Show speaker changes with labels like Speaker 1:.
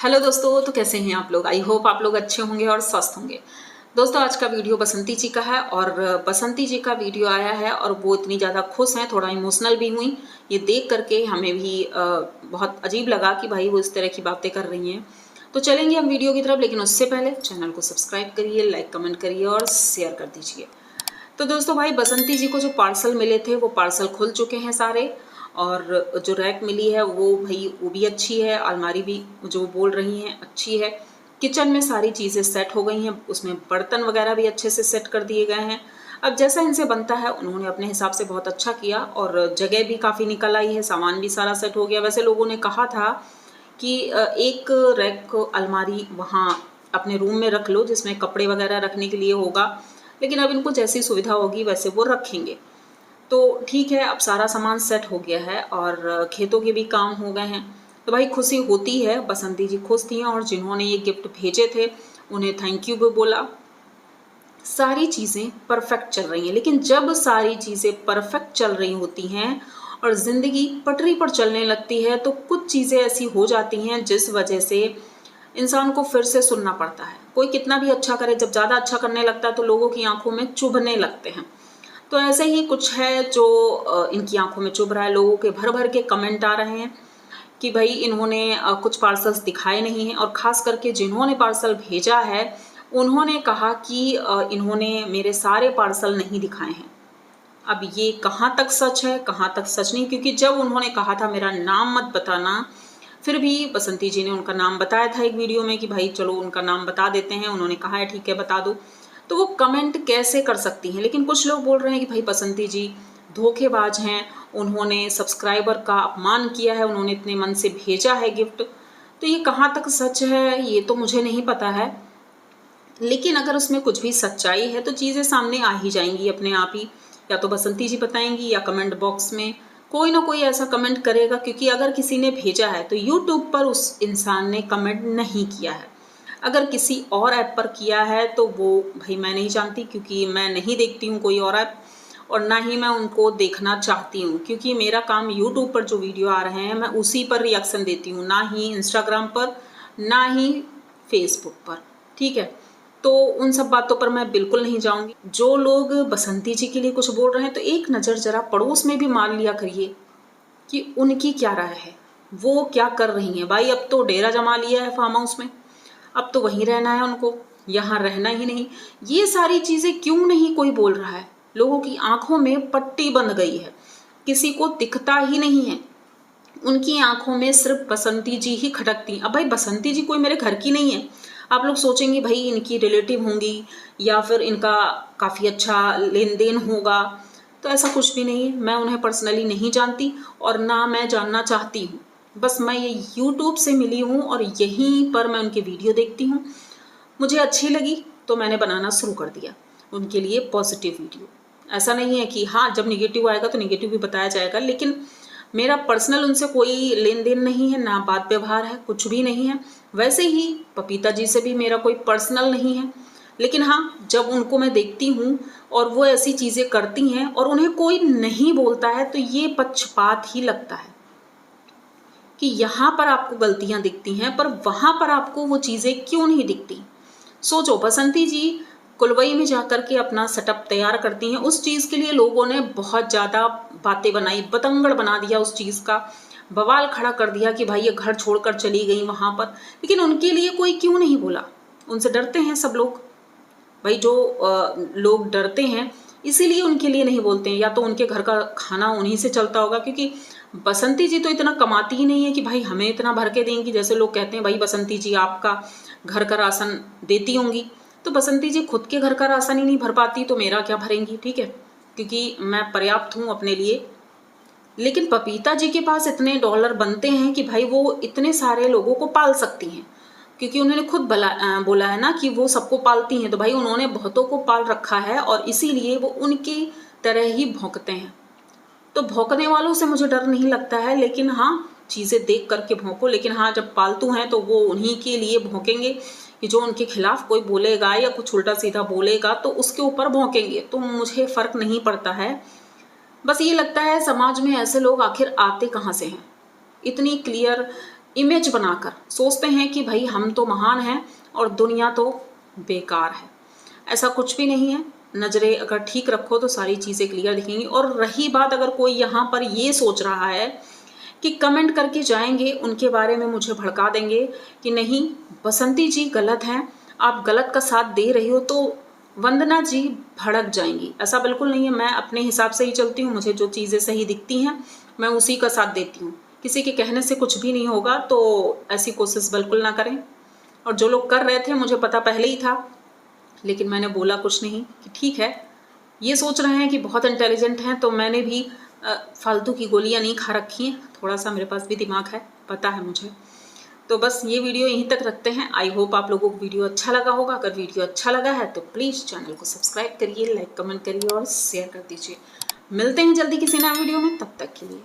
Speaker 1: Hello दोस्तों, तो कैसे हैं आप लोग। आई होप आप लोग अच्छे होंगे और स्वस्थ होंगे। दोस्तों, आज का वीडियो बसंती जी का है और बसंती जी का वीडियो आया है और वो इतनी ज़्यादा खुश हैं, थोड़ा इमोशनल भी हुई। ये देख करके हमें भी बहुत अजीब लगा कि भाई वो इस तरह की बातें कर रही हैं। तो चलेंगे हम वीडियो की तरफ, लेकिन उससे पहले चैनल को सब्सक्राइब करिए, लाइक कमेंट करिए और शेयर कर दीजिए। तो दोस्तों, भाई बसंती जी को जो पार्सल मिले थे वो पार्सल खुल चुके हैं सारे। और जो रैक मिली है वो भाई वो भी अच्छी है, अलमारी भी जो बोल रही हैं अच्छी है। किचन में सारी चीज़ें सेट हो गई हैं, उसमें बर्तन वगैरह भी अच्छे से सेट कर दिए गए हैं। अब जैसा इनसे बनता है उन्होंने अपने हिसाब से बहुत अच्छा किया और जगह भी काफ़ी निकल आई है, सामान भी सारा सेट हो गया। वैसे लोगों ने कहा था कि एक रैक अलमारी वहाँ अपने रूम में रख लो जिसमें कपड़े वगैरह रखने के लिए होगा, लेकिन अब इनको जैसी सुविधा होगी वैसे वो रखेंगे। तो ठीक है, अब सारा सामान सेट हो गया है और खेतों के भी काम हो गए हैं। तो भाई खुशी होती है, बसंती जी खुश थी और जिन्होंने ये गिफ्ट भेजे थे उन्हें थैंक यू भी बोला। सारी चीज़ें परफेक्ट चल रही हैं, लेकिन जब सारी चीज़ें परफेक्ट चल रही होती हैं और ज़िंदगी पटरी पर चलने लगती है तो कुछ चीज़ें ऐसी हो जाती हैं जिस वजह से इंसान को फिर से सुनना पड़ता है। कोई कितना भी अच्छा करे, जब ज़्यादा अच्छा करने लगता है तो लोगों की आंखों में चुभने लगते हैं। तो ऐसे ही कुछ है जो इनकी आंखों में चुभ रहा है। लोगों के भर भर के कमेंट आ रहे हैं कि भाई इन्होंने कुछ पार्सल्स दिखाए नहीं हैं, और ख़ास करके जिन्होंने पार्सल भेजा है उन्होंने कहा कि इन्होंने मेरे सारे पार्सल नहीं दिखाए हैं। अब ये कहाँ तक सच है कहाँ तक सच नहीं, क्योंकि जब उन्होंने कहा था मेरा नाम मत बताना, फिर भी बसंती जी ने उनका नाम बताया था एक वीडियो में कि भाई चलो उनका नाम बता देते हैं। उन्होंने कहा है ठीक है बता दो। तो वो कमेंट कैसे कर सकती हैं। लेकिन कुछ लोग बोल रहे हैं कि भाई बसंती जी धोखेबाज हैं, उन्होंने सब्सक्राइबर का अपमान किया है, उन्होंने इतने मन से भेजा है गिफ्ट। तो ये कहाँ तक सच है ये तो मुझे नहीं पता है, लेकिन अगर उसमें कुछ भी सच्चाई है तो चीज़ें सामने आ ही जाएंगी अपने आप ही। या तो बसंती जी बताएंगी या कमेंट बॉक्स में कोई ना कोई ऐसा कमेंट करेगा, क्योंकि अगर किसी ने भेजा है तो यूट्यूब पर उस इंसान ने कमेंट नहीं किया है। अगर किसी और ऐप पर किया है तो वो भाई मैं नहीं जानती, क्योंकि मैं नहीं देखती हूँ कोई और ऐप, और ना ही मैं उनको देखना चाहती हूँ, क्योंकि मेरा काम यूट्यूब पर जो वीडियो आ रहे हैं मैं उसी पर रिएक्शन देती हूँ, ना ही इंस्टाग्राम पर, ना ही फेसबुक पर। ठीक है, तो उन सब बातों पर मैं बिल्कुल नहीं जाऊंगी। जो लोग बसंती जी के लिए कुछ बोल रहे हैं तो एक नज़र जरा पड़ोस में भी मार लिया करिए कि उनकी क्या राय है, वो क्या कर रही हैं। भाई अब तो डेरा जमा लिया है फार्म हाउस में, अब तो वहीं रहना है उनको, यहाँ रहना ही नहीं। ये सारी चीज़ें क्यों नहीं कोई बोल रहा है। लोगों की आंखों में पट्टी बंध गई है, किसी को दिखता ही नहीं है। उनकी आंखों में सिर्फ बसंती जी ही खटकती। अब भाई बसंती जी कोई मेरे घर की नहीं है। आप लोग सोचेंगे भाई इनकी रिलेटिव होंगी या फिर इनका काफ़ी अच्छा लेन देन होगा, तो ऐसा कुछ भी नहीं है। मैं उन्हें पर्सनली नहीं जानती और ना मैं जानना चाहती हूँ। बस मैं ये यूट्यूब से मिली हूँ और यहीं पर मैं उनकी वीडियो देखती हूँ, मुझे अच्छी लगी तो मैंने बनाना शुरू कर दिया उनके लिए पॉजिटिव वीडियो। ऐसा नहीं है कि हाँ जब निगेटिव आएगा तो निगेटिव भी बताया जाएगा, लेकिन मेरा पर्सनल उनसे कोई लेन देन नहीं है, ना बात व्यवहार है, कुछ भी नहीं है। वैसे ही पपीता जी से भी मेरा कोई पर्सनल नहीं है, लेकिन हाँ जब उनको मैं देखती हूँ और वो ऐसी चीज़ें करती हैं और उन्हें कोई नहीं बोलता है तो ये पक्षपात ही लगता है कि यहाँ पर आपको गलतियाँ दिखती हैं पर वहाँ पर आपको वो चीज़ें क्यों नहीं दिखती। सोचो, बसंती जी कुलवई में जाकर के अपना सेटअप तैयार करती हैं, उस चीज़ के लिए लोगों ने बहुत ज़्यादा बातें बनाई, बतंगड़ बना दिया उस चीज़ का, बवाल खड़ा कर दिया कि भाई ये घर छोड़कर चली गई वहाँ पर। लेकिन उनके लिए कोई क्यों नहीं बोला। उनसे डरते हैं सब लोग। भाई जो लोग डरते हैं इसीलिए उनके लिए नहीं बोलते हैं, या तो उनके घर का खाना उन्हीं से चलता होगा, क्योंकि बसंती जी तो इतना कमाती ही नहीं है कि भाई हमें इतना भर के देंगी। जैसे लोग कहते हैं भाई बसंती जी आपका घर का राशन देती होंगी, तो बसंती जी खुद के घर का राशन ही नहीं भर पाती तो मेरा क्या भरेंगी। ठीक है, क्योंकि मैं पर्याप्त हूँ अपने लिए। लेकिन पपीता जी के पास इतने डॉलर बनते हैं कि भाई वो इतने सारे लोगों को पाल सकती हैं, क्योंकि उन्होंने खुद बोला है ना कि वो सबको पालती हैं। तो भाई उन्होंने बहुतों को पाल रखा है और इसीलिए वो उनकी तरह ही भौंकते हैं। तो भौंकने वालों से मुझे डर नहीं लगता है, लेकिन हाँ चीज़ें देख करके भौंको। लेकिन हाँ जब पालतू हैं तो वो उन्हीं के लिए भौंकेंगे कि जो उनके खिलाफ कोई बोलेगा या कुछ उल्टा सीधा बोलेगा तो उसके ऊपर भौंकेंगे। तो मुझे फ़र्क नहीं पड़ता है। बस ये लगता है समाज में ऐसे लोग आखिर आते कहाँ से हैं। इतनी क्लियर इमेज बनाकर सोचते हैं कि भाई हम तो महान हैं और दुनिया तो बेकार है। ऐसा कुछ भी नहीं है। नज़रें अगर ठीक रखो तो सारी चीज़ें क्लियर दिखेंगी। और रही बात, अगर कोई यहाँ पर ये सोच रहा है कि कमेंट करके जाएंगे, उनके बारे में मुझे भड़का देंगे कि नहीं बसंती जी गलत हैं, आप गलत का साथ दे रही हो, तो वंदना जी भड़क जाएंगी। ऐसा बिल्कुल नहीं है। मैं अपने हिसाब से ही चलती हूँ, मुझे जो चीज़ें सही दिखती हैं मैं उसी का साथ देती हूँ। किसी के कहने से कुछ भी नहीं होगा, तो ऐसी कोशिश बिल्कुल ना करें। और जो लोग कर रहे थे मुझे पता पहले ही था, लेकिन मैंने बोला कुछ नहीं कि ठीक है, ये सोच रहे हैं कि बहुत इंटेलिजेंट हैं, तो मैंने भी फालतू की गोलियां नहीं खा रखी हैं। थोड़ा सा मेरे पास भी दिमाग है, पता है मुझे। तो बस ये वीडियो यहीं तक रखते हैं। आई होप आप लोगों को वीडियो अच्छा लगा होगा। अगर वीडियो अच्छा लगा है तो प्लीज़ चैनल को सब्सक्राइब करिए, लाइक कमेंट करिए और शेयर कर दीजिए। मिलते हैं जल्दी किसी नए वीडियो में, तब तक के लिए